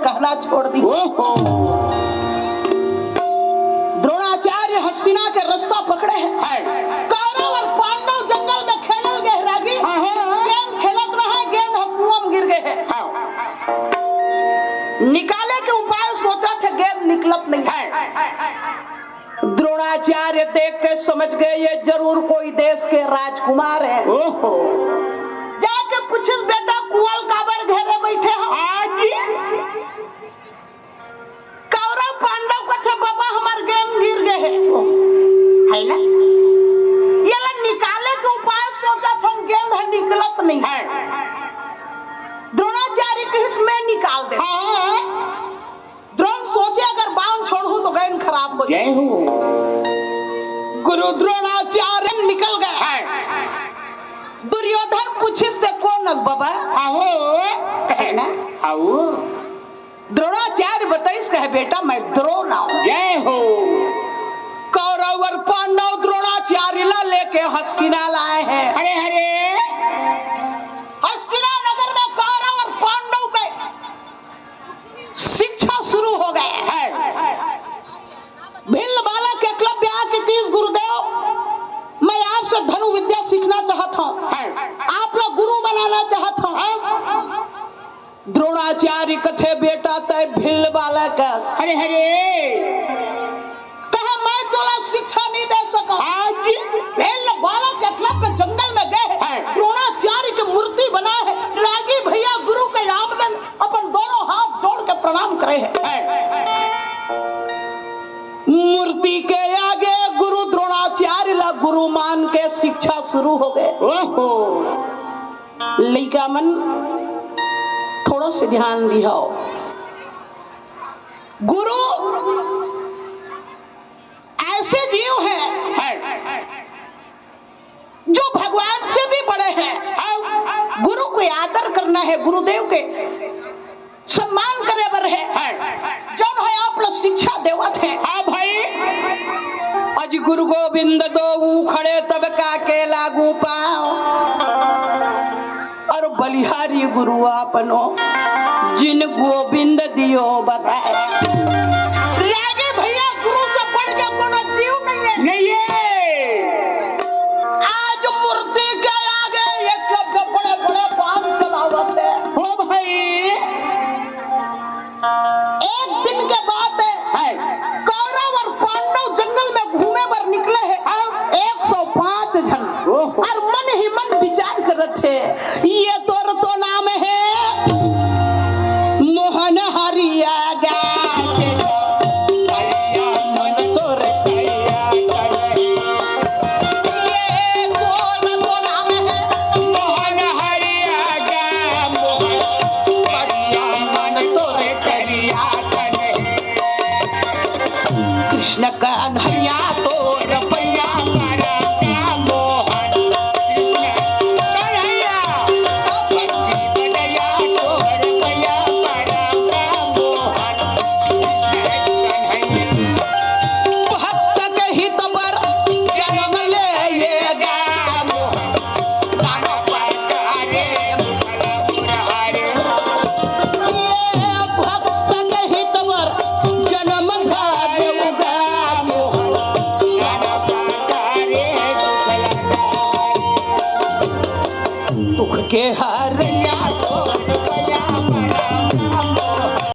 कहना छोड़ दी। द्रोणाचार्य हस्तिना के रास्ता पकड़े हैं। कौरव और पांडव जंगल में खेलल गए रागी, गेंद खेलत रहे, गेंद कुआं में गिर गए हैं। निकाले के उपाय सोचा थे, गेंद निकलत नहीं है। द्रोणाचार्य देख के समझ गए ये जरूर कोई देश के राजकुमार है। जाके पूछिस बेटा कुआल काबर घेरे बैठे हो? कौरव पांडव को थे बाबा हमार गेंद गिर गए है ना। ये निकाले के उपाय सोचा था, गेंद है निकलत नहीं है। द्रोणाचार्य के हिस्से निकाल दे। द्रोण सोचे अगर बाण छोड़ू तो गेंद खराब हो जाए। गुरु द्रोणाचार्य निकल गए हैं। दुर्योधन पूछिस ते कौन है बाबा? है ना। द्रोणाचार्य बताइस कहे बेटा मैं द्रोण हूं। जय हो। कौरव और पांडव द्रोणाचार्य ला लेके हस्तिना लाए हैं। अरे अरे हस्तिना नगर में कौरव और पांडव के शिक्षा शुरू हो गए हैं। भिल्ल बालक एकलव्य के तीस गुरुदेव मैं आपसे धनु विद्या सीखना चाहता हूँ, आप लोग गुरु बनाना चाहता हूँ। द्रोणाचार्य कथे बेटा तय भिल्ल बालक हरे हरे कहा मैं तोला शिक्षा नहीं दे सका। भिल्ल बालक एकलव्य जंगल में गए, द्रोणाचार्य की मूर्ति बनाए है। रागी भैया गुरु के आमलन अपन दोनों हाथ जोड़ के प्रणाम करे है। मूर्ति के आगे गुरु द्रोणाचार्य ला गुरु मान के शिक्षा शुरू हो गए। लइका मन थोड़ा से ध्यान दिखाओ। गुरु ऐसे जीव हैं जो भगवान से भी बड़े हैं। गुरु को आदर करना है, गुरुदेव के सम्मान करे बर है। जौन है आप लोग शिक्षा देवत है। भाई अज गुरु गोविंद दो खड़े तब का के लागू पाओ, और बलिहारी गुरु आपनो जिन गोविंद दियो बताए। रागे भैया गुरु से बढ़ के कोनो जीव नहीं है। नहीं है। आज मूर्ति के आगे एकलव्य बड़े बड़े बाण चलावत है। हो भाई एक दिन के बाद है कौरव और पांडव जंगल में घूमे पर निकले हैं। 105 जन और मन ही मन विचार करते थे ये तो नाम है मोहन हरिया कृष्ण का नैया तो रपैया के हरिया तो